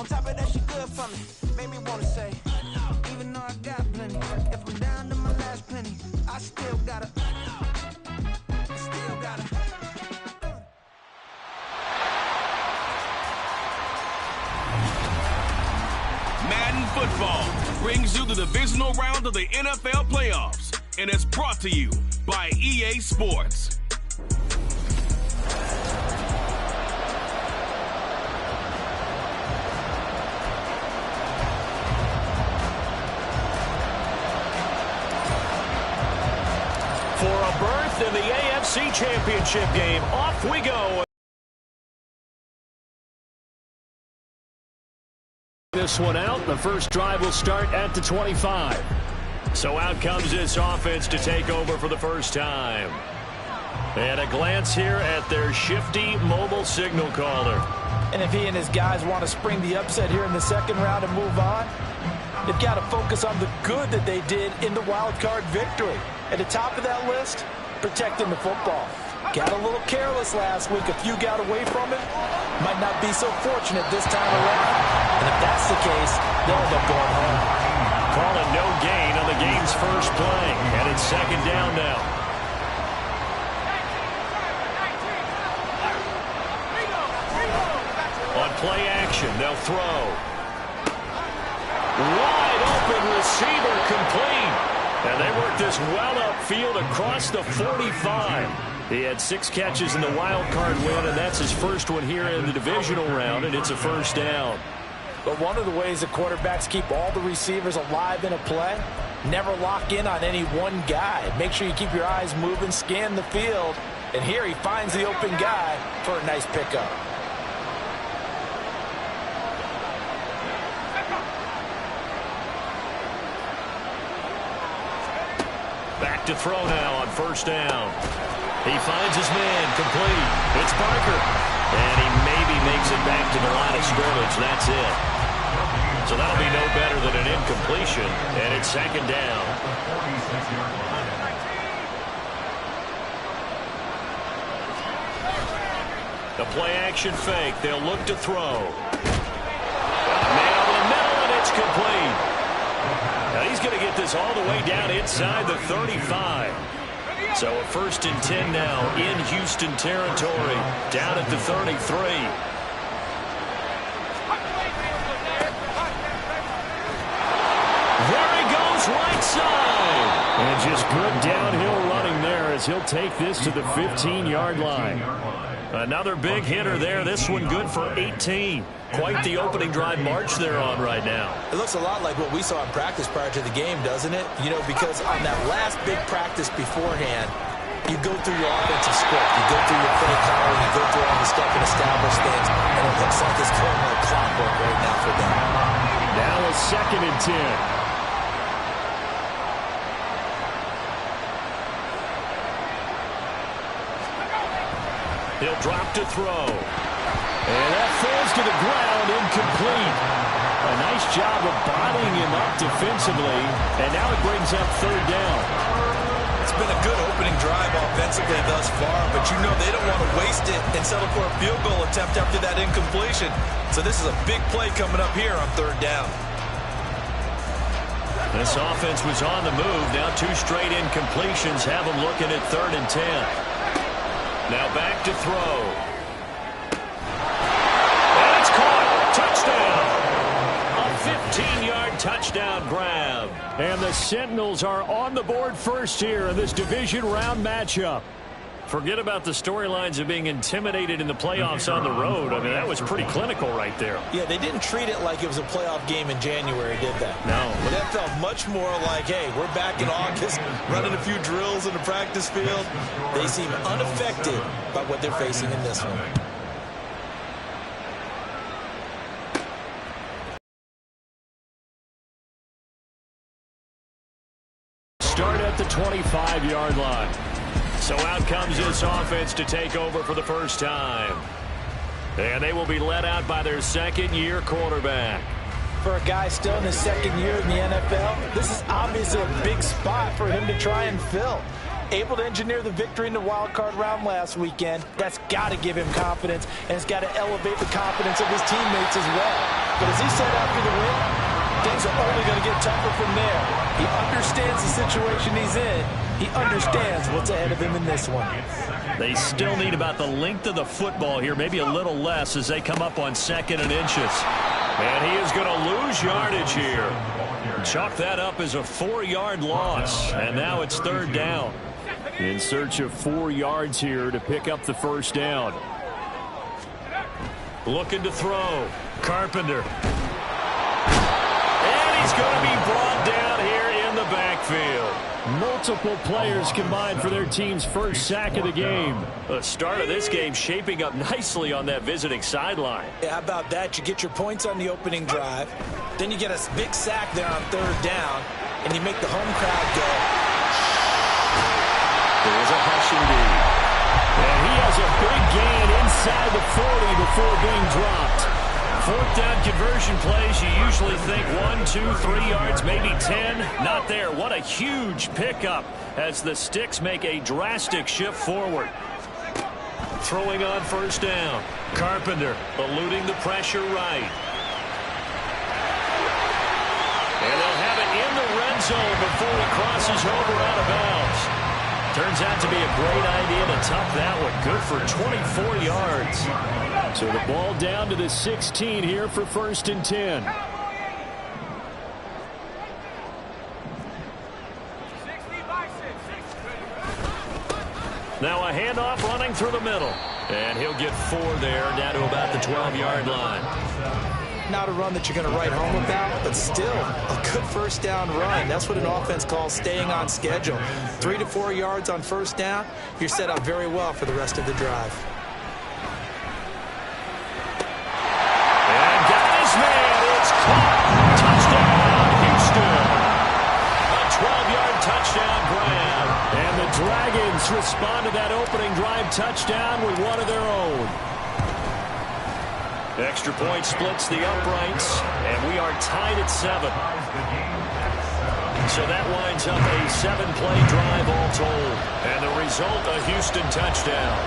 top of that, she good for me. Made me wanna say, even though I got plenty, if I'm down to my last penny, I still gotta. Madden Football brings you the divisional round of the NFL playoffs, and it's brought to you by EA Sports. For a berth in the AFC Championship game, off we go. This one out. The first drive will start at the 25. So out comes this offense to take over for the first time. And a glance here at their shifty mobile signal caller. And if he and his guys want to spring the upset here in the second round and move on, they've got to focus on the good that they did in the wild card victory. At the top of that list, protecting the football. Got a little careless last week. A few got away from it. Might not be so fortunate this time around. And if that's the case, they'll end up going home. Calling no gain on the game's first play. And it's second down now. On play action, they'll throw. Wide open receiver complete. And they work this well upfield across the 45. He had 6 catches in the wild card win, and that's his first one here in the divisional round, and it's a first down. But one of the ways that quarterbacks keep all the receivers alive in a play, never lock in on any one guy. Make sure you keep your eyes moving, scan the field, and here he finds the open guy for a nice pickup. Back to throw now on first down. He finds his man, complete. It's Parker. And he maybe makes it back to the line of scrimmage. That's it. So that'll be no better than an incompletion. And it's second down. The play action fake. They'll look to throw. Man over the middle, and it's complete. Now he's going to get this all the way down inside the 35. So a 1st and 10 now in Houston territory, down at the 33. There he goes, right side. And just good downhill running there as he'll take this to the 15-yard line. Another big hitter there. This one good for 18. Quite the opening drive march they're on right now. It looks a lot like what we saw in practice prior to the game, doesn't it? You know, because on that last big practice beforehand, you go through your offensive script. You go through your play calling. You go through all the stuff and establish things. And it looks like it's going like clockwork right now for them. Now a 2nd and 10. He'll drop to throw. And that falls to the ground, incomplete. A nice job of bodying him up defensively. And now it brings up 3rd down. It's been a good opening drive offensively thus far, but you know they don't want to waste it and settle for a field goal attempt after that incompletion. So this is a big play coming up here on 3rd down. This offense was on the move. Now 2 straight incompletions have them looking at 3rd and 10. Now back to throw. And it's caught. Touchdown. A 15-yard touchdown grab. And the Sentinels are on the board first here in this division round matchup. Forget about the storylines of being intimidated in the playoffs on the road. I mean, that was pretty clinical right there. Yeah, they didn't treat it like it was a playoff game in January, did they? No. That felt much more like, hey, we're back in August, running a few drills in the practice field. They seem unaffected by what they're facing in this one. Start at the 25-yard line. So out comes this offense to take over for the first time. And they will be led out by their 2nd-year quarterback. For a guy still in his 2nd year in the NFL, this is obviously a big spot for him to try and fill. able to engineer the victory in the wild card round last weekend. That's got to give him confidence, and it's got to elevate the confidence of his teammates as well. But as he said after the win, things are only going to get tougher from there. He understands the situation he's in. He understands what's ahead of him in this one. They still need about the length of the football here, maybe a little less as they come up on 2nd and inches. And he is going to lose yardage here. Chalk that up as a 4-yard loss. And now it's 3rd down. In search of 4 yards here to pick up the 1st down. Looking to throw. Carpenter. And he's going to be brought down here in the backfield. Multiple players combined for their team's first sack of the game. The start of this game shaping up nicely on that visiting sideline. Yeah, how about that? You get your points on the opening drive. Then you get a big sack there on 3rd down, and you make the home crowd go. There's a hush indeed. And he has a big gain inside the 40 before being dropped. 4th down conversion plays, you usually think 1, 2, 3 yards, maybe 10. Not there. What a huge pickup as the Sticks make a drastic shift forward. Throwing on 1st down. Carpenter eluding the pressure right. And they'll have it in the red zone before he crosses over out of bounds. Turns out to be a great idea to tuck that one. Good for 24 yards. So the ball down to the 16 here for 1st and 10. Now a handoff running through the middle. And he'll get 4 there, down to about the 12-yard line. Not a run that you're going to write home about, but still a good 1st down run. That's what an offense calls staying on schedule. 3 to 4 yards on 1st down, you're set up very well for the rest of the drive. And got his man. It's caught. Touchdown, Houston. A 12-yard touchdown grab. And the Dragons respond to that opening drive touchdown with one of their own. Extra point splits the uprights, and we are tied at 7. So that winds up a 7-play drive all told. And the result, a Houston touchdown.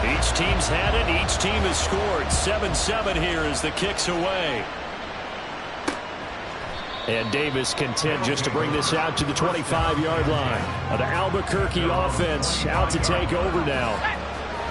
Each team's had it. Each team has scored. 7-7 here as the kick's away. And Davis content just to bring this out to the 25-yard line. The Albuquerque offense out to take over now.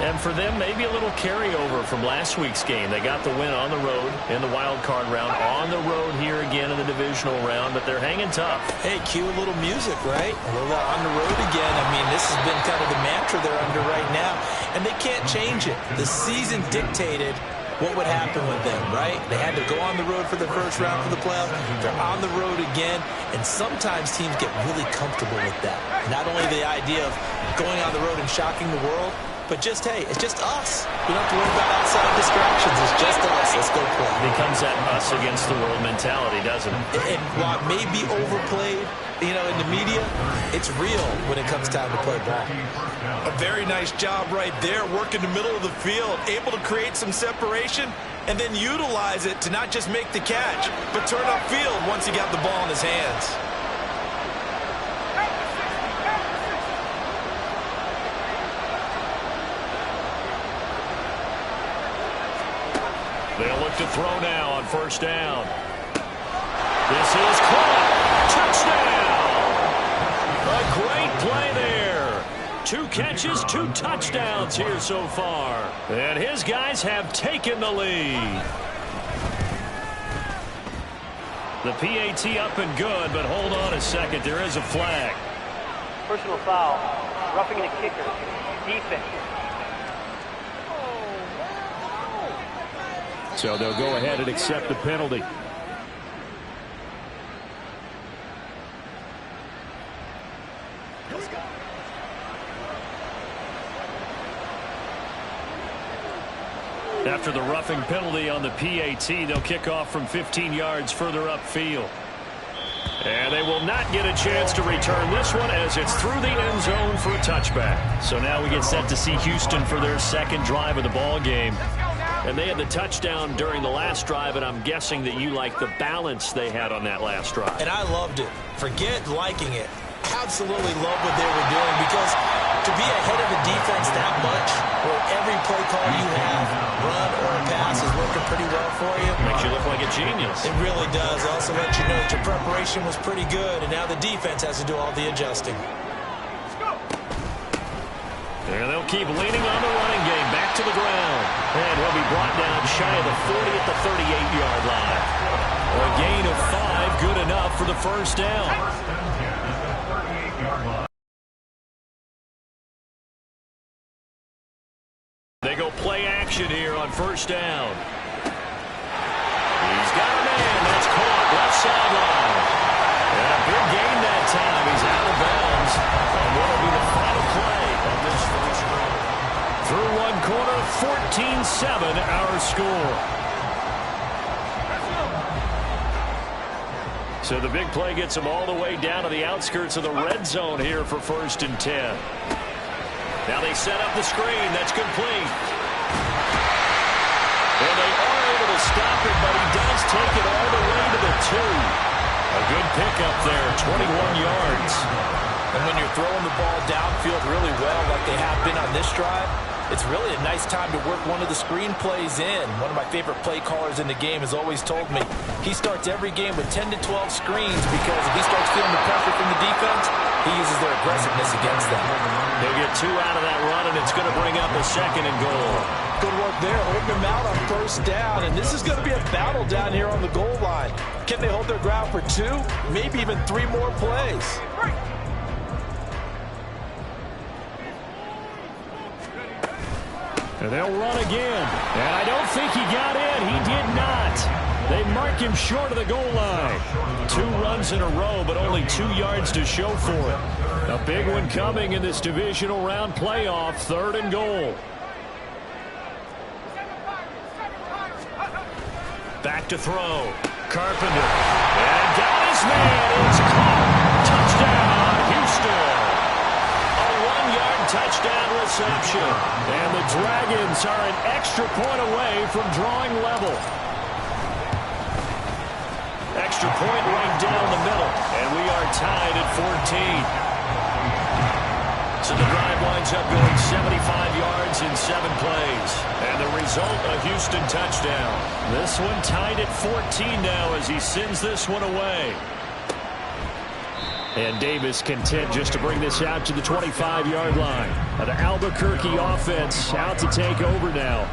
And for them, maybe a little carryover from last week's game. They got the win on the road in the wild card round, on the road here again in the divisional round, but they're hanging tough. Hey, cue a little music, right? A little on the road again. I mean, this has been kind of the mantra they're under right now, and they can't change it. The season dictated what would happen with them, right? They had to go on the road for the first round for the playoffs. They're on the road again, and sometimes teams get really comfortable with that. Not only the idea of going on the road and shocking the world, but just, hey, it's just us. We don't have to worry about outside distractions. It's just us. Let's go play. It becomes that us against the world mentality, doesn't it? And while it may be overplayed, in the media, it's real when it comes time to play ball. A very nice job right there, working the middle of the field, able to create some separation, and then utilize it to not just make the catch, but turn upfield once he got the ball in his hands. They'll look to throw now on 1st down. This is caught. Touchdown! A great play there. 2 catches, 2 touchdowns here so far. And his guys have taken the lead. The PAT up and good, but hold on a second. There is a flag. Personal foul. Roughing the kicker. Defense. So they'll go ahead and accept the penalty. After the roughing penalty on the PAT, they'll kick off from 15 yards further upfield. And they will not get a chance to return this one as it's through the end zone for a touchback. So now we get set to see Houston for their second drive of the ball game. And they had the touchdown during the last drive, and I'm guessing that you like the balance they had on that last drive. And I loved it. Forget liking it. absolutely love what they were doing, because to be ahead of a defense that much, where every play call you have, run or a pass, is working pretty well for you. Makes you look like a genius. It really does. Also lets you know that your preparation was pretty good, and now the defense has to do all the adjusting. And they'll keep leaning on the running game. Back to the ground. And he'll be brought down shy of the 40 at the 38-yard line. A gain of 5, good enough for the first down. They go play action here on first down. He's got a man. That's caught left sideline. And a big gain that time. He's out of bounds on what will be the final play of this first quarter. Through one quarter, 14-7 our score. So the big play gets them all the way down to the outskirts of the red zone here for 1st and 10. Now they set up the screen. That's complete. And they are able to stop it, but he does take it all the way to the 2. A good pickup there, 21 yards. And when you're throwing the ball downfield really well, like they have been on this drive, it's really a nice time to work one of the screen plays in. One of my favorite play callers in the game has always told me he starts every game with 10 to 12 screens, because if he starts feeling the pressure from the defense, he uses their aggressiveness against them. They'll get 2 out of that run, and it's going to bring up a 2nd and goal. Good work there, holding them out on first down, and this is going to be a battle down here on the goal line. Can they hold their ground for 2, maybe even 3 more plays? And they'll run again. And I don't think he got in. He did not. They mark him short of the goal line. 2 runs in a row, but only 2 yards to show for it. A big one coming in this divisional round playoff, 3rd and goal. Back to throw. Carpenter. And got his man. It's caught. Touchdown, Houston. A 1-yard touchdown reception. And the Dragons are an extra point away from drawing level. Extra point right down the middle. And we are tied at 14. So the drive winds up going 75 yards in 7 plays. And the result, a Houston touchdown. This one tied at 14 now as he sends this one away. And Davis content just to bring this out to the 25-yard line. An Albuquerque offense out to take over now.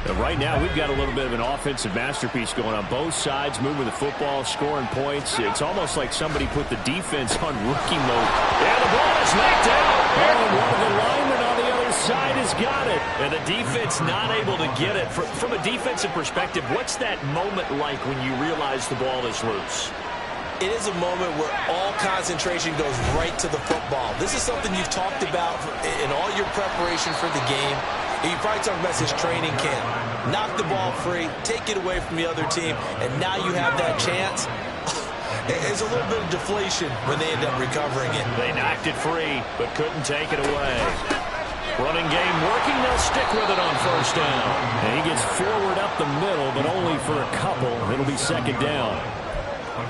And right now, we've got a little bit of an offensive masterpiece going on both sides, moving the football, scoring points. It's almost like somebody put the defense on rookie mode. And the ball is knocked out. And one of the linemen on the other side has got it. And the defense not able to get it. From a defensive perspective, what's that moment like when you realize the ball is loose? It is a moment where all concentration goes right to the football. This is something you've talked about in all your preparation for the game. You probably talked about this training camp. Knock the ball free, take it away from the other team, and now you have that chance. It's a little bit of deflation when they end up recovering it. They knocked it free, but couldn't take it away. Running game working, they'll stick with it on first down. And he gets forward up the middle, but only for a couple. It'll be 2nd down.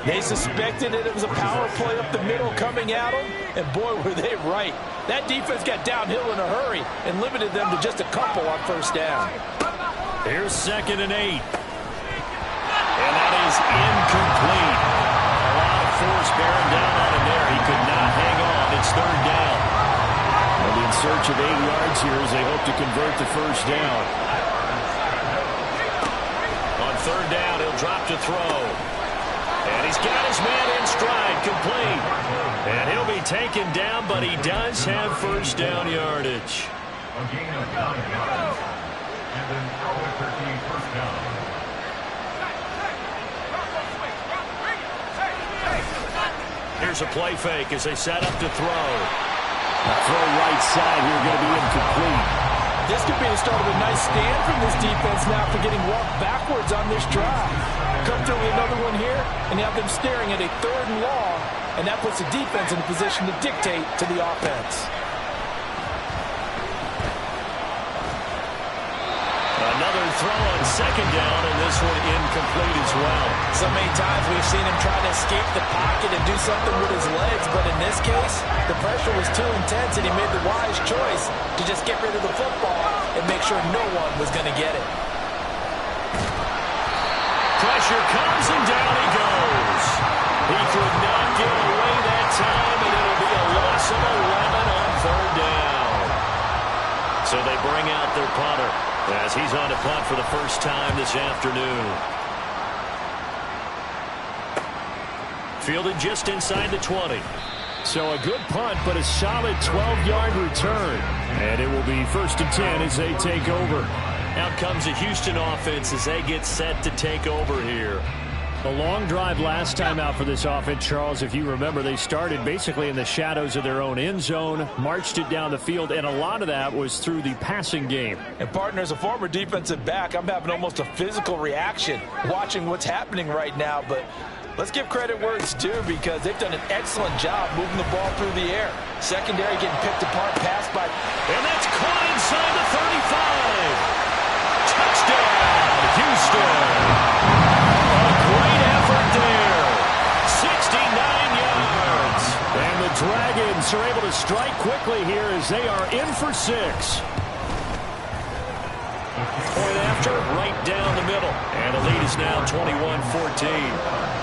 They suspected that it was a power play up the middle coming at them, and boy, were they right. That defense got downhill in a hurry and limited them to just a couple on first down. Here's 2nd and 8. And that is incomplete. A lot of force bearing down on him there. He could not hang on. It's 3rd down. They'll be in search of 8 yards here as they hope to convert the first down. On 3rd down, he'll drop to throw. And he's got his man in stride, complete. And he'll be taken down, but he does have first down yardage. Here's a play fake as they set up to throw. A throw right side here going to be incomplete. This could be the start of a nice stand from this defense now for getting walked backwards on this drive. Come through with another one here, and you have them staring at a 3rd and long, and that puts the defense in a position to dictate to the offense. Another throw on second down, and this one incomplete as well. So many times we've seen him try to escape the pocket and do something with his legs, but in this case, the pressure was too intense, and he made the wise choice to just get rid of the football and make sure no one was going to get it. Pressure comes, and down he goes. He could not get away that time, and it'll be a loss of 11 on third down. So they bring out their punter as he's on to punt for the first time this afternoon. Fielded just inside the 20. So a good punt, but a solid 12-yard return. And it will be 1st and 10 as they take over. Out comes the Houston offense as they get set to take over here. A long drive last time out for this offense, Charles. If you remember, they started basically in the shadows of their own end zone, marched it down the field, and a lot of that was through the passing game. And, partner, as a former defensive back, I'm having almost a physical reaction watching what's happening right now. But let's give credit where it's due because they've done an excellent job moving the ball through the air. Secondary getting picked apart, passed by. And that's caught inside the 35. Touchdown, Houston. Great effort there. 69 yards. And the Dragons are able to strike quickly here as they are in for 6. Point after, right down the middle. And the lead is now 21-14.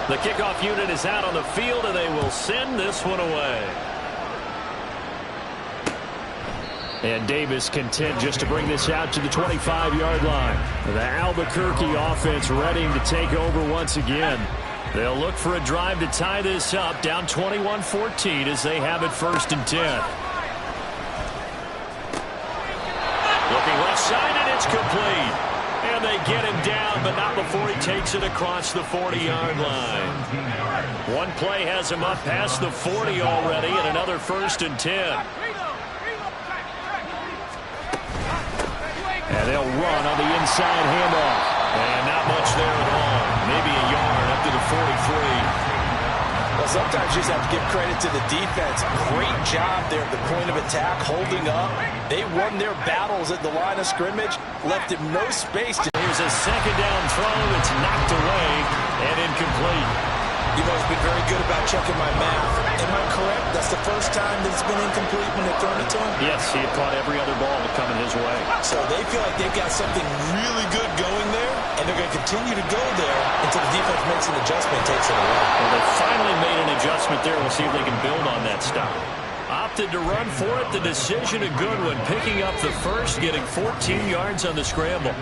The kickoff unit is out on the field, and they will send this one away. And Davis content just to bring this out to the 25-yard line. The Albuquerque offense ready to take over once again. They'll look for a drive to tie this up, down 21-14 as they have it 1st and 10. Looking left side, and it's complete. And they get him down, but not before he takes it across the 40-yard line. One play has him up past the 40 already, and another 1st and 10. And they'll run on the inside handoff. And not much there at all. Maybe a yard up to the 43. Well, sometimes you just have to give credit to the defense. Great job there at the point of attack, holding up. They won their battles at the line of scrimmage, left him no space. Here's a second down throw. It's knocked away and incomplete. You've always been very good about checking my math. Am I correct? That's the first time that it's been incomplete when they've thrown it to him? Yes, he had caught every other ball coming his way. So they feel like they've got something really good going there, and they're going to continue to go there until the defense makes an adjustment and takes it away. Well, they finally made an adjustment there. We'll see if they can build on that stop. Opted to run for it. The decision a good one. Picking up the first, getting 14 yards on the scramble.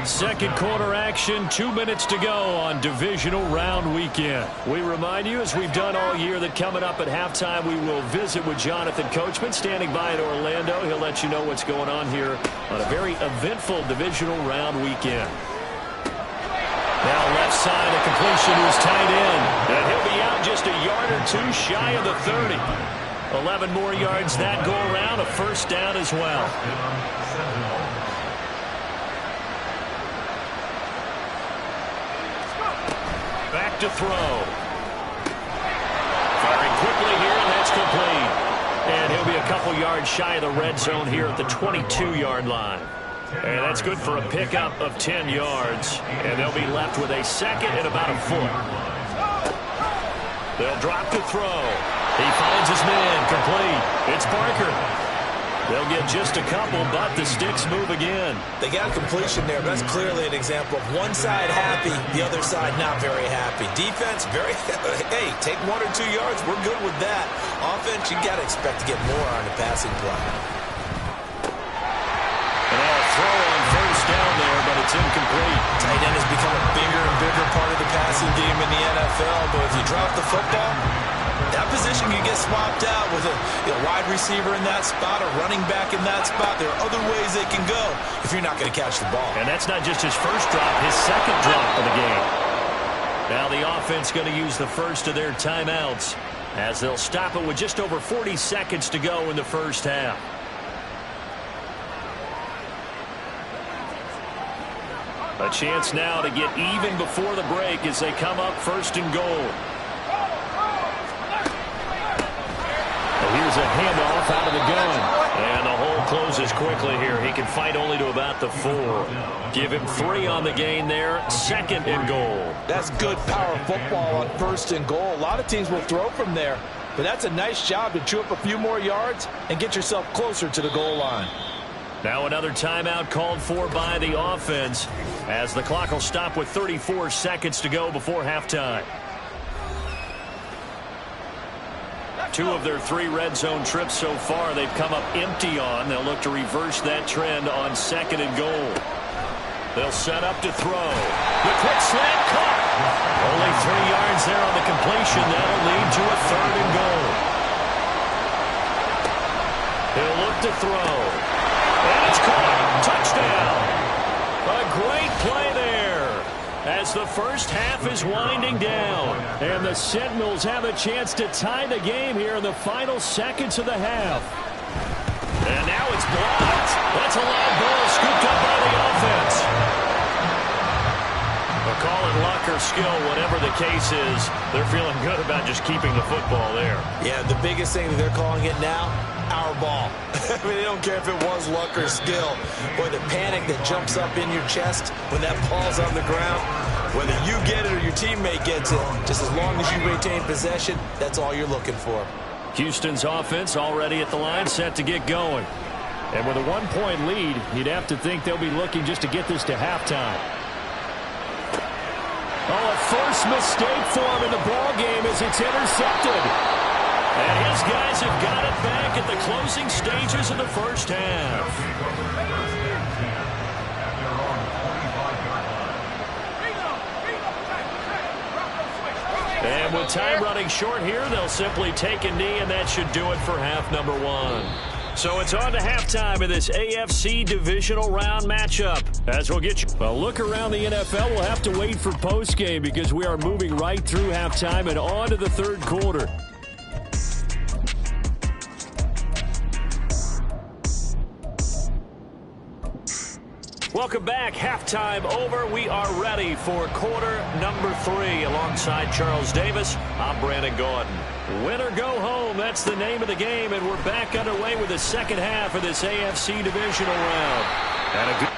Second quarter action, 2 minutes to go on divisional round weekend. We remind you, as we've done all year, that coming up at halftime, we will visit with Jonathan Coachman, standing by in Orlando. He'll let you know what's going on here on a very eventful divisional round weekend. Now left side, a completion to his tight end. And he'll be out just a yard or two shy of the 30. 11 more yards that go around, a 1st down as well. Back to throw. Firing quickly here, and that's complete. And he'll be a couple yards shy of the red zone here at the 22-yard line. And that's good for a pickup of 10 yards. And they'll be left with a second and about a foot. They'll drop to throw. He finds his man, complete. It's Parker. They'll get just a couple, but the sticks move again. They got a completion there, but that's clearly an example of one side happy, the other side not very happy. Defense, very, hey, take 1 or 2 yards. We're good with that. Offense, you got to expect to get more on the passing play. And a throw on 1st down there, but it's incomplete. Tight end has become a bigger and bigger part of the passing game in the NFL, but if you drop the football, that position can get swapped out with a wide receiver in that spot, a running back in that spot. There are other ways they can go if you're not going to catch the ball. And that's not just his first drop, his second drop of the game. Now the offense going to use the first of their timeouts as they'll stop it with just over 40 seconds to go in the first half. A chance now to get even before the break as they come up 1st and goal. here's a handoff out of the gun. And the hole closes quickly here. He can fight only to about the 4. Give him 3 on the gain there. 2nd and goal. That's good power football on 1st and goal. A lot of teams will throw from there, but that's a nice job to chew up a few more yards and get yourself closer to the goal line. Now another timeout called for by the offense as the clock will stop with 34 seconds to go before halftime. 2 of their 3 red zone trips so far they've come up empty on. They'll look to reverse that trend on 2nd and goal. They'll set up to throw. The quick slant caught. Only 3 yards there on the completion. That'll lead to a 3rd and goal. He'll look to throw. And it's caught. Touchdown. A great play there as the first half is winding down. And the Sentinels have a chance to tie the game here in the final seconds of the half. And now it's blocked. That's a loud ball scooped up by the offense. They'll call it luck or skill, whatever the case is. They're feeling good about just keeping the football there. Yeah, the biggest thing that they're calling it now, our ball. I mean, they don't care if it was luck or skill. Boy, the panic that jumps up in your chest when that ball's on the ground, whether you get it or your teammate gets it, just as long as you retain possession, that's all you're looking for. Houston's offense already at the line, set to get going. And with a 1-point lead, you'd have to think they'll be looking just to get this to halftime. Oh, a first mistake for him in the ball game as it's intercepted. And his guys have got it back at the closing stages of the first half. And with time running short here, they'll simply take a knee, and that should do it for half number 1. So it's on to halftime of this AFC divisional round matchup. As we'll get you a look around the NFL, we'll have to wait for postgame because we are moving right through halftime and on to the 3rd quarter. Welcome back. Halftime over. We are ready for quarter number 3. Alongside Charles Davis, I'm Brandon Gaudin. Win or go home, that's the name of the game, and we're back underway with the 2nd half of this AFC divisional round. And a good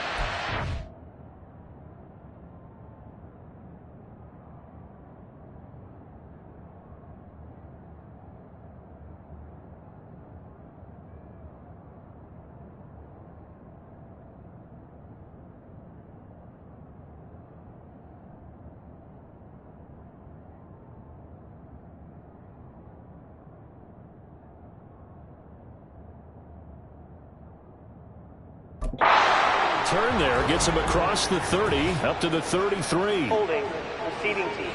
turn there, gets him across the 30, up to the 33. Holding, receiving team.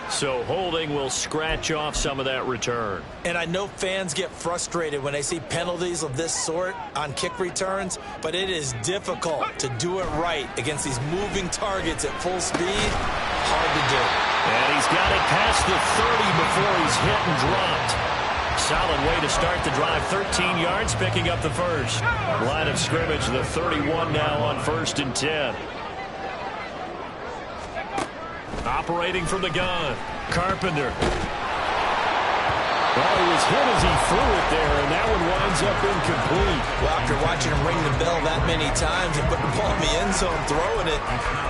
So holding will scratch off some of that return. And I know fans get frustrated when they see penalties of this sort on kick returns, but it is difficult to do it right against these moving targets at full speed. Hard to do. And he's got it past the 30 before he's hit and dropped. Solid way to start the drive. 13 yards, picking up the first. Line of scrimmage, the 31 now on 1st and 10. Operating from the gun, Carpenter. Well, he was hit as he threw it there, and that one winds up incomplete. Well, after watching him ring the bell that many times and putting the ball in the end zone, throwing it,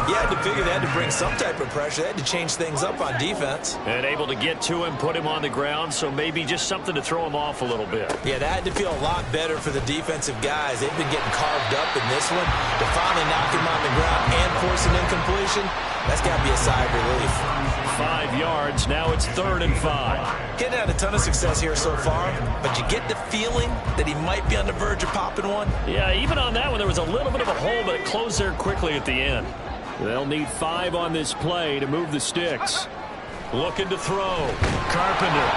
you had to figure they had to bring some type of pressure. They had to change things up on defense. And able to get to him, put him on the ground, so maybe just something to throw him off a little bit. Yeah, that had to feel a lot better for the defensive guys. They've been getting carved up in this one. To finally knock him on the ground and force an incompletion, that's got to be a sigh of relief. 5 yards, now it's 3rd and 5. Getting had a ton of success here so far, but you get the feeling that he might be on the verge of popping one. Yeah, even on that one, there was a little bit of a hole, but it closed there quickly at the end. They'll need 5 on this play to move the sticks. Looking to throw. Carpenter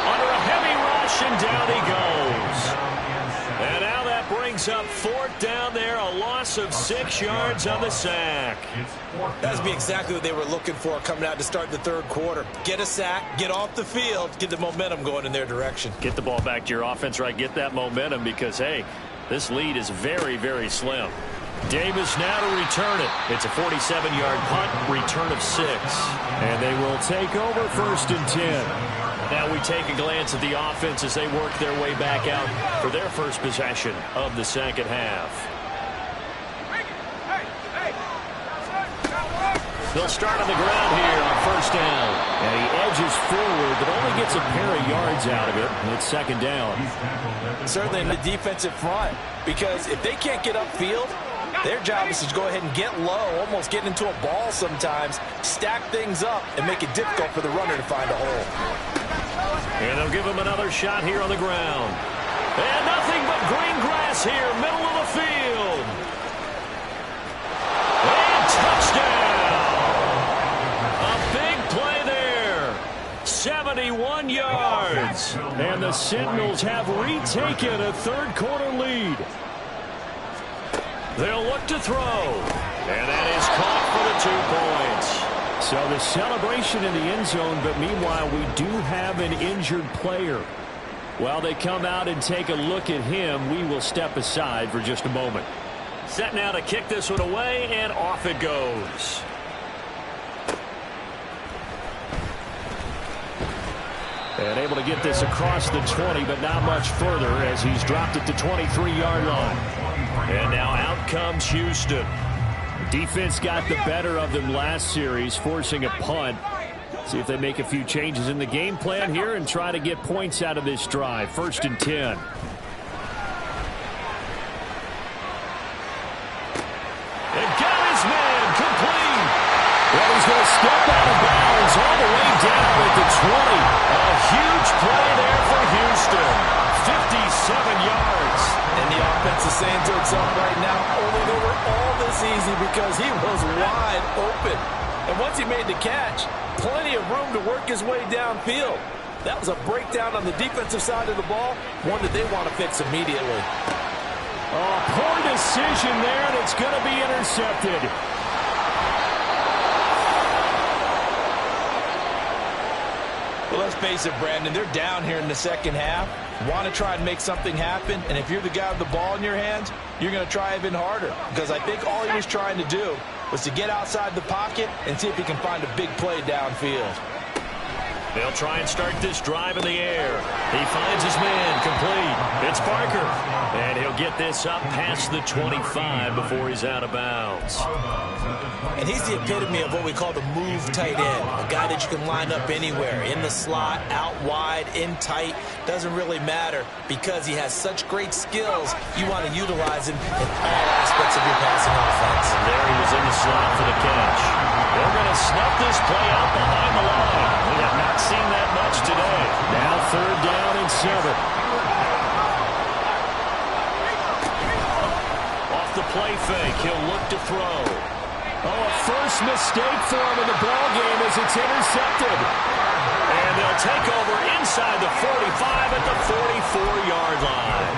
under a heavy rush, and down he goes. And now that brings up 4th down there, a loss of 6 yards on the sack. That would be exactly what they were looking for coming out to start the 3rd quarter. Get a sack, get off the field, get the momentum going in their direction. Get the ball back to your offense, right? Get that momentum because, hey, this lead is very, very slim. Davis now to return it. It's a 47-yard punt, return of 6. And they will take over 1st and 10. Now we take a glance at the offense as they work their way back out for their first possession of the second half. They'll start on the ground here on 1st down. And he edges forward, but only gets a pair of yards out of it. And it's 2nd down. Certainly in the defensive front, because if they can't get upfield, their job is to go ahead and get low, almost get into a ball sometimes, stack things up, and make it difficult for the runner to find a hole. And they'll give him another shot here on the ground. And nothing but green grass here, middle of the field. And touchdown! A big play there. 71 yards. And the Sentinels have retaken a 3rd quarter lead. They'll look to throw. And that is caught for the 2 points. So the celebration in the end zone, but meanwhile we do have an injured player. While they come out and take a look at him, we will step aside for just a moment. Set now to kick this one away, and off it goes. And able to get this across the 20, but not much further as he's dropped it to 23-yard line. And now out comes Houston. Defense got the better of them last series, forcing a punt. See if they make a few changes in the game plan here and try to get points out of this drive. 1st and 10. And got his man complete. Well, he's going to step out of bounds all the way down at the 20. A huge play there for Houston. 57 yards. And the offense is saying to itself right now, only they were all this easy because he was wide open. And once he made the catch, plenty of room to work his way downfield. That was a breakdown on the defensive side of the ball, one that they want to fix immediately. Oh, poor decision there, and it's going to be intercepted. Well, let's face it, Brandon, they're down here in the second half. Want to try and make something happen, and if you're the guy with the ball in your hands, you're going to try even harder. Because I think all he was trying to do was to get outside the pocket and see if he can find a big play downfield. They'll try and start this drive in the air. He finds his man complete. It's Parker. And he'll get this up past the 25 before he's out of bounds. And he's the epitome of what we call the move tight end. A guy that you can line up anywhere. In the slot, out wide, in tight. Doesn't really matter because he has such great skills. You want to utilize him in all aspects of your passing offense. And there he was in the slot for the catch. They're going to snuff this play out behind the line. We have not seen that much today. Now 3rd down and 7. Off the play fake, he'll look to throw. Oh, a first mistake for him in the ball game as it's intercepted. And they'll take over inside the 45 at the 44-yard line.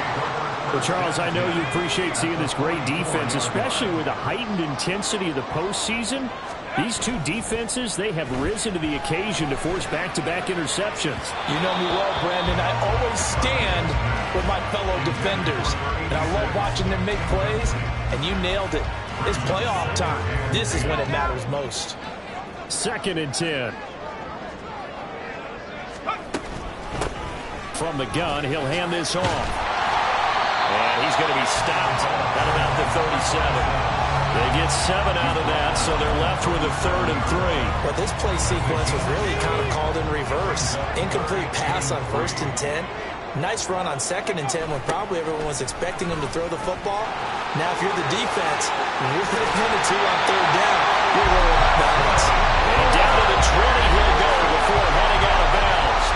Well, Charles, I know you appreciate seeing this great defense, especially with the heightened intensity of the postseason. These two defenses, they have risen to the occasion to force back-to-back interceptions. You know me well, Brandon. I always stand with my fellow defenders. And I love watching them make plays, and you nailed it. It's playoff time. This is when it matters most. 2nd and 10. From the gun, he'll hand this off. And he's going to be stopped at about the 37. They get 7 out of that, so they're left with a 3rd and 3. But this play sequence was really kind of called in reverse. Incomplete pass on 1st and 10. Nice run on 2nd and 10 when probably everyone was expecting him to throw the football. Now, if you're the defense, with a minute 2 on 3rd down, you're really off balance. And down to the 20 he'll go before heading out of bounds.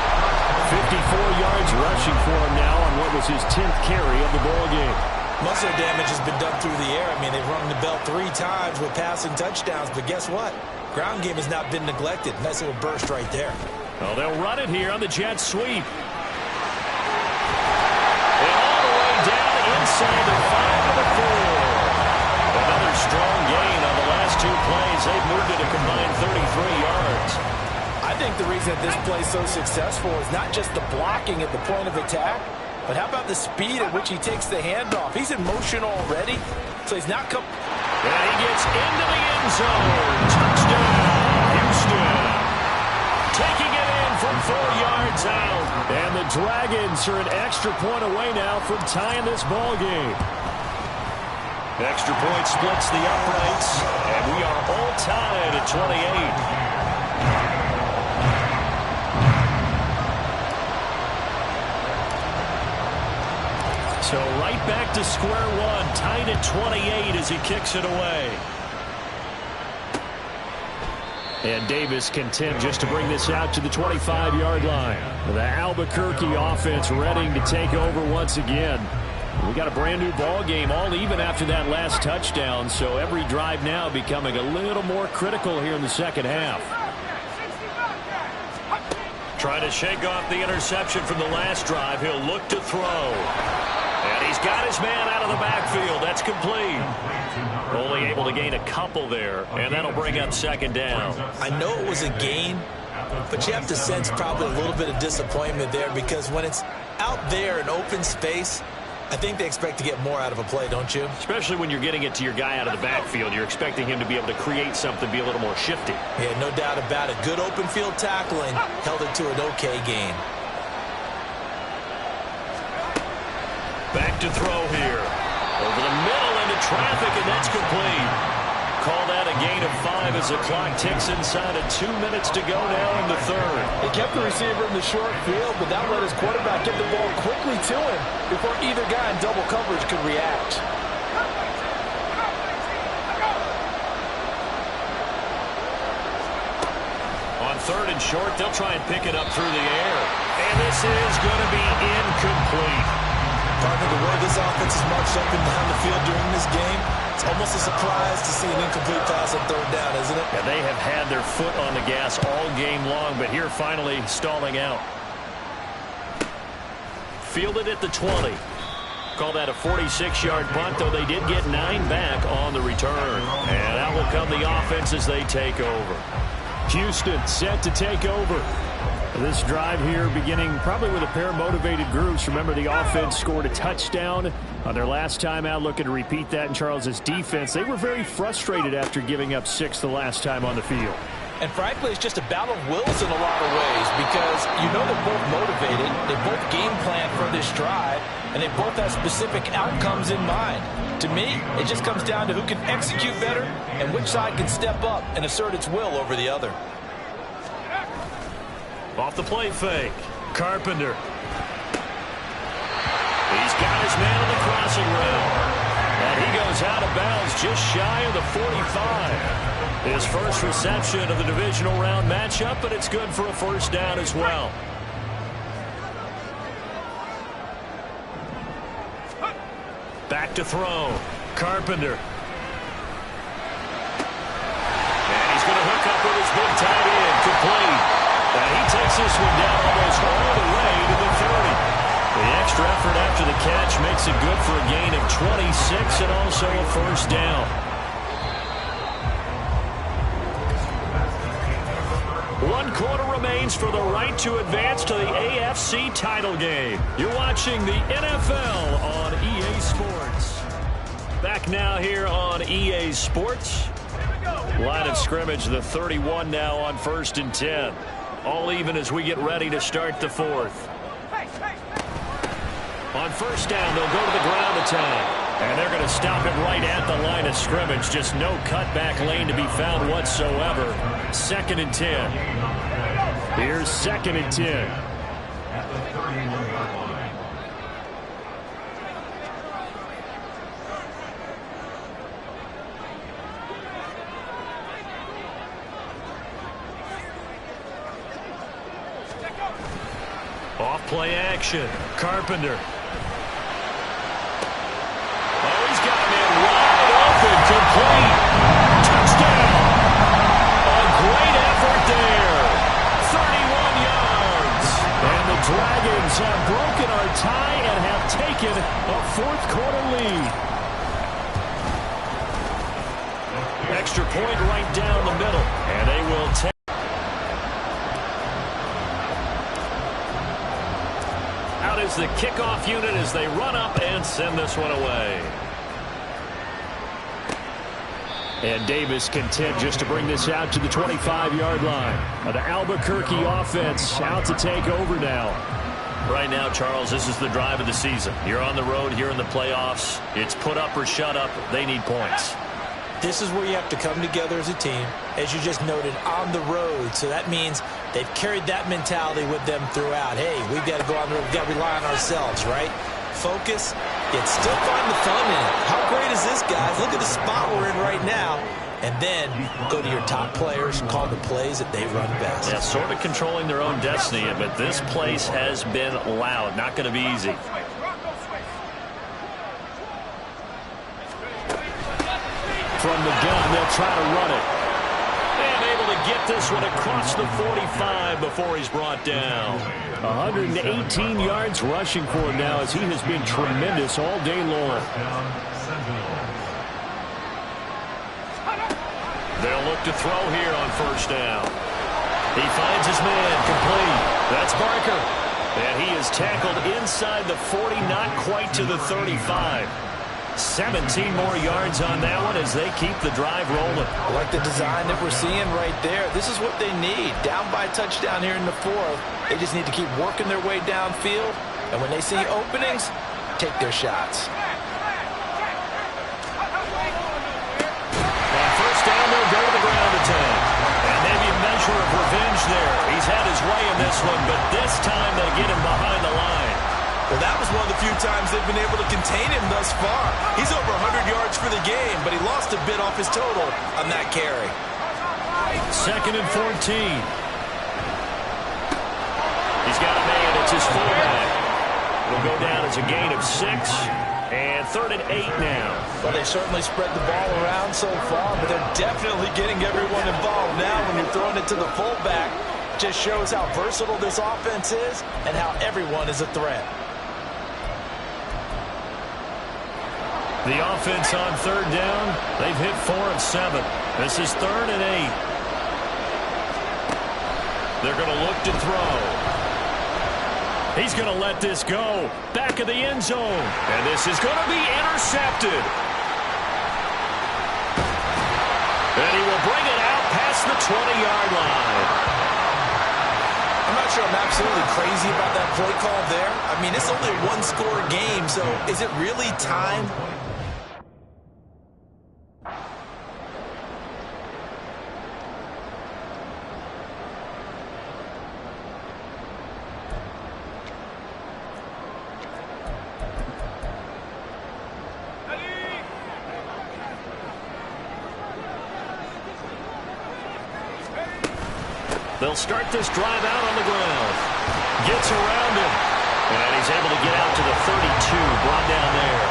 54 yards rushing for him now on what was his 10th carry of the ball game. Muscle damage has been done through the air. I mean, they've rung the bell 3 times with passing touchdowns, but guess what? Ground game has not been neglected. Nice little burst right there. Well, they'll run it here on the jet sweep. And all the way down inside the 5 of the 4. Another strong gain on the last 2 plays. They've moved it a combined 33 yards. I think the reason that this play is so successful is not just the blocking at the point of attack, but how about the speed at which he takes the handoff? He's in motion already. So he's not coming. And he gets into the end zone. Touchdown, Houston. Taking it in from 4 yards out. And the Dragons are an extra point away now from tying this ball game. Extra point splits the uprights, and we are all tied at 28. So right back to square one, tied at 28 as he kicks it away. And Davis content just to bring this out to the 25-yard line. The Albuquerque offense ready to take over once again. We got a brand new ball game, all even after that last touchdown, so every drive now becoming a little more critical here in the second half. Trying to shake off the interception from the last drive. He'll look to throw. And he's got his man out of the backfield. That's complete. Only able to gain a couple there, and that'll bring up second down. I know it was a gain, but you have to sense probably a little bit of disappointment there because when it's out there in open space, I think they expect to get more out of a play, don't you? Especially when you're getting it to your guy out of the backfield. You're expecting him to be able to create something, be a little more shifty. Yeah, no doubt about it. Good open field tackling held it to an okay gain. Back to throw here. Over the middle into traffic, and that's complete. Call that a gain of 5 as the clock ticks inside of 2 minutes to go now in the third. He kept the receiver in the short field, but that let his quarterback get the ball quickly to him before either guy in double coverage could react. On third and short, they'll try and pick it up through the air. And this is going to be incomplete. Partner, the way this offense is marched up and down the field during this game, it's almost a surprise to see an incomplete pass on third down, isn't it? Yeah, they have had their foot on the gas all game long, but here finally stalling out. Fielded at the 20. Call that a 46-yard punt, though they did get 9 back on the return. And out will come the offense as they take over. Houston set to take over. This drive here beginning probably with a pair of motivated groups. Remember, the offense scored a touchdown on their last time out, looking to repeat that in Charles's defense. They were very frustrated after giving up 6 the last time on the field. And frankly, it's just a battle of wills in a lot of ways because you know they're both motivated, they both game plan for this drive, and they both have specific outcomes in mind. To me, it just comes down to who can execute better and which side can step up and assert its will over the other. Off the play fake. Carpenter. He's got his man on the crossing route. And he goes out of bounds just shy of the 45. His first reception of the divisional round matchup, but it's good for a first down as well. Back to throw. Carpenter. And he's going to hook up with his big tight end. Complete. And he takes this one down almost all the way to the 30. The extra effort after the catch makes it good for a gain of 26 and also a first down. One quarter remains for the right to advance to the AFC title game. You're watching the NFL on EA Sports. Back now here on EA Sports. Line of scrimmage, the 31 now on 1st and 10. All even as we get ready to start the fourth. On first down, they'll go to the ground attack. And they're going to stop it right at the line of scrimmage. Just no cutback lane to be found whatsoever. 2nd and 10. Here's 2nd and 10. Off play action. Carpenter. Oh, he's got him in wide open. Complete. Touchdown. A great effort there. 31 yards. And the Dragons have broken our tie and have taken a 4th quarter lead. Extra point right down the middle. And they will take. Out is the kickoff unit as they run up and send this one away. And Davis content just to bring this out to the 25-yard line. The Albuquerque offense out to take over now. Right now, Charles, this is the drive of the season. You're on the road here in the playoffs. It's put up or shut up. They need points. This is where you have to come together as a team, as you just noted, on the road. So that means they've carried that mentality with them throughout. Hey, we've got to go on the road. We've got to rely on ourselves, right? Focus, yet still find the fun in it. How great is this, guys? Look at the spot we're in right now. And then go to your top players, call the plays that they run best. Yeah, sort of controlling their own destiny, but this place has been loud. Not going to be easy. From the gun, they'll try to run it. And able to get this one across the 45 before he's brought down. 118 yards rushing for him now as he has been tremendous all day long. They'll look to throw here on first down. He finds his man, complete. That's Barker. And he is tackled inside the 40, not quite to the 35. 17 more yards on that one as they keep the drive rolling. I like the design that we're seeing right there. This is what they need. Down by a touchdown here in the fourth. They just need to keep working their way downfield. And when they see openings, take their shots. On first down, they'll go to the ground attack. And maybe a measure of revenge there. He's had his way in this one, but this time they get him behind the line. Well, that was one of the few times they've been able to contain him thus far. He's over 100 yards for the game, but he lost a bit off his total on that carry. 2nd and 14. He's got a man. It's his fullback. It'll go down as a gain of 6. And 3rd and 8 now. Well, they certainly spread the ball around so far, but they're definitely getting everyone involved now when you're throwing it to the fullback. Just shows how versatile this offense is and how everyone is a threat. The offense on 3rd down, they've hit 4 of 7. This is 3rd and 8. They're going to look to throw. He's going to let this go. Back of the end zone. And this is going to be intercepted. And he will bring it out past the 20-yard line. I'm not sure I'm absolutely crazy about that play call there. I mean, it's only a one-score game, so is it really time? They'll start this drive out on the ground. Gets around him. And he's able to get out to the 32. Brought down there.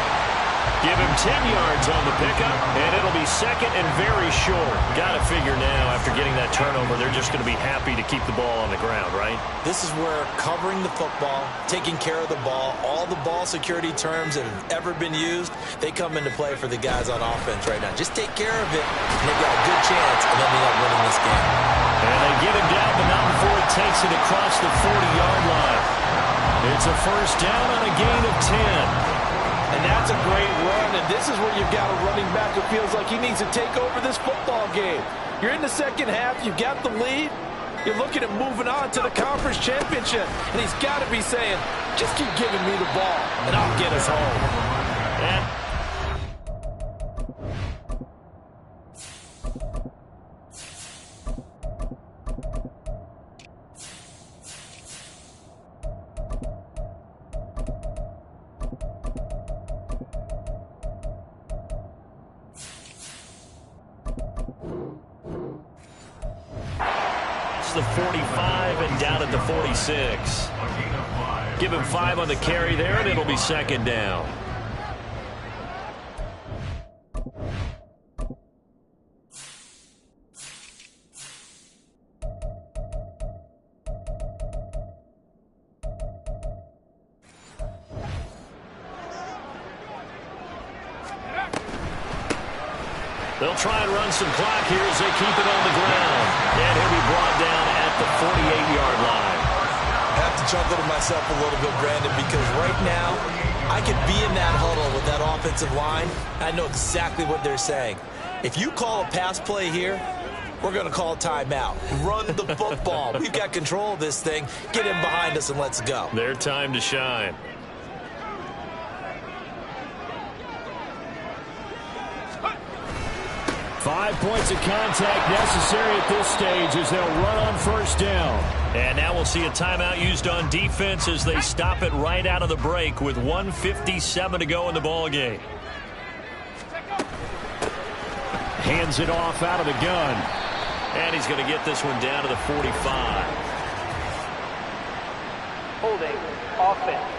Give him 10 yards on the pickup. And it'll be 2nd and very short. Got to figure now, after getting that turnover, they're just going to be happy to keep the ball on the ground, right? This is where covering the football, taking care of the ball, all the ball security terms that have ever been used, they come into play for the guys on offense right now. Just take care of it, and they've got a good chance of ending up winning this game. And they get him down, but not before he takes it across the 40-yard line. It's a first down on a gain of 10. And that's a great run, and this is where you've got a running back who feels like he needs to take over this football game. You're in the second half, you've got the lead, you're looking at moving on to the conference championship, and he's got to be saying, just keep giving me the ball, and I'll get us home. Yeah. The 45 and down at the 46. Give him 5 on the carry there, and it'll be 2nd down. They'll try and run some clock here as they keep it on the ground. And he'll be brought down at the 48-yard line. I have to chuckle to myself a little bit, Brandon, because right now I could be in that huddle with that offensive line. I know exactly what they're saying. If you call a pass play here, we're going to call a timeout. Run the football. We've got control of this thing. Get him behind us and let's go. Their time to shine. Five points of contact necessary at this stage as they'll run on first down. And now we'll see a timeout used on defense as they stop it right out of the break with 1:57 to go in the ballgame. Hands it off out of the gun. And he's going to get this one down to the 45. Holding. Offense.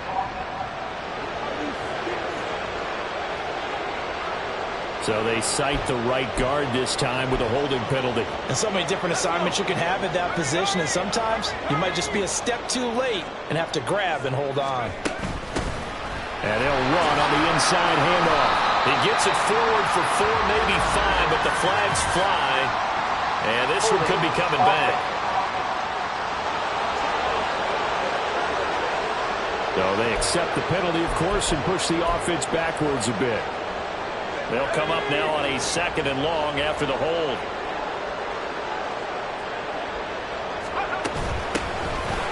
So they cite the right guard this time with a holding penalty. And so many different assignments you can have at that position, and sometimes you might just be a step too late and have to grab and hold on. And he'll run on the inside handoff. He gets it forward for 4, maybe 5, but the flags fly. And this one could be coming back. So they accept the penalty, of course, and push the offense backwards a bit. They'll come up now on a 2nd and long after the hold.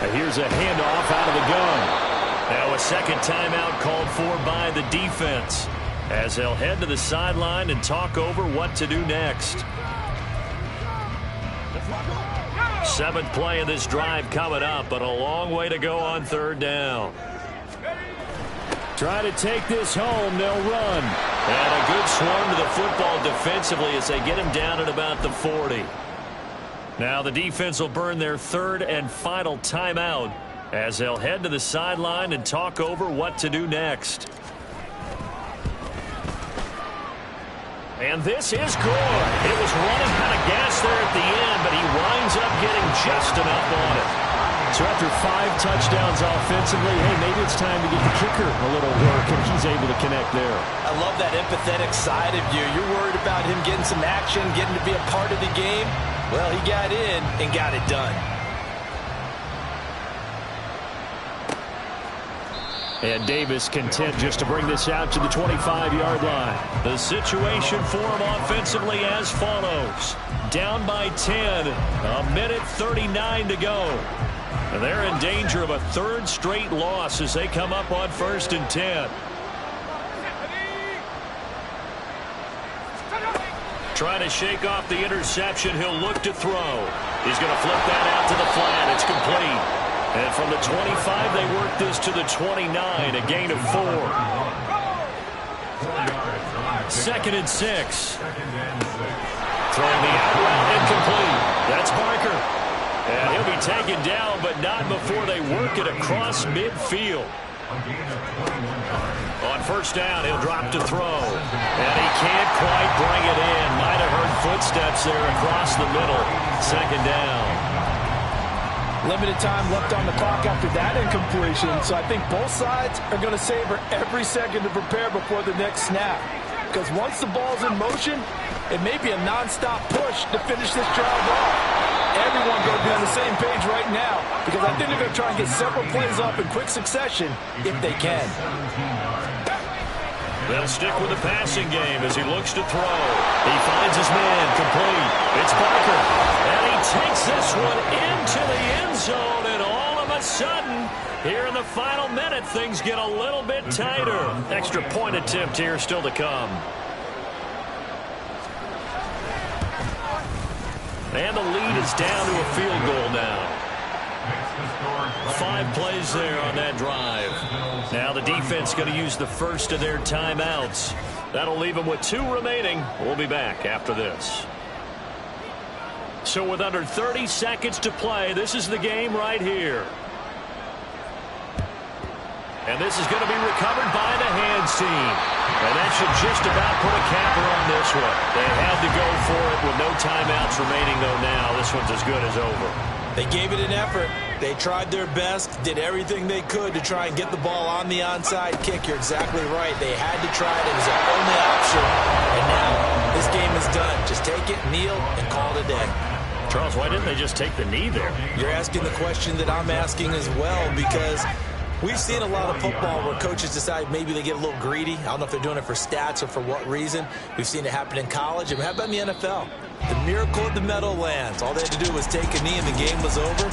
And here's a handoff out of the gun. Now a second timeout called for by the defense as they'll head to the sideline and talk over what to do next. 7th play of this drive coming up, but a long way to go on 3rd down. Try to take this home, they'll run. And a good swarm to the football defensively as they get him down at about the 40. Now the defense will burn their 3rd and final timeout as they'll head to the sideline and talk over what to do next. And this is good. It was running kind of gas there at the end, but he winds up getting just enough on it. So after 5 touchdowns offensively, hey, maybe it's time to get the kicker a little work, and he's able to connect there. I love that empathetic side of you. You're worried about him getting some action, getting to be a part of the game. Well, he got in and got it done. And Davis content just to bring this out to the 25-yard line. The situation for him offensively as follows. Down by 10, 1:39 to go. And they're in danger of a 3rd straight loss as they come up on 1st and 10. Trying to shake off the interception. He'll look to throw. He's going to flip that out to the flat. It's complete. And from the 25, they work this to the 29, a gain of 4. 2nd and 6. Throwing the out route incomplete. That's Parker. And he'll be taken down, but not before they work it across midfield. On 1st down, he'll drop to throw. And he can't quite bring it in. Might have heard footsteps there across the middle. 2nd down. Limited time left on the clock after that incompletion, so I think both sides are going to savor every second to prepare before the next snap. Because once the ball's in motion, it may be a nonstop push to finish this drive off. Everyone's going to be on the same page right now because I think they're going to try and get several plays off in quick succession if they can. They'll stick with the passing game as he looks to throw. He finds his man complete. It's Parker. And he takes this one into the end zone. And all of a sudden, here in the final minute, things get a little bit tighter. Extra point attempt here still to come. And the lead is down to a field goal now. 5 plays there on that drive. Now the defense going to use the first of their timeouts. That'll leave them with 2 remaining. We'll be back after this. So with under 30 seconds to play, this is the game right here. And this is going to be recovered by the hands team. And that should just about put a capper on this one. They had to go for it with no timeouts remaining, though, now. This one's as good as over. They gave it an effort. They tried their best, did everything they could to try and get the ball on the onside kick. You're exactly right. They had to try it. It was their only option. And now this game is done. Just take it, kneel, and call it a day. Charles, why didn't they just take the knee there? You're asking the question that I'm asking as well, because We've seen a lot of football where coaches decide maybe they get a little greedy. I don't know if they're doing it for stats or for what reason. We've seen it happen in college, and we have it in the NFL. The miracle of the Meadowlands. All they had to do was take a knee, and the game was over.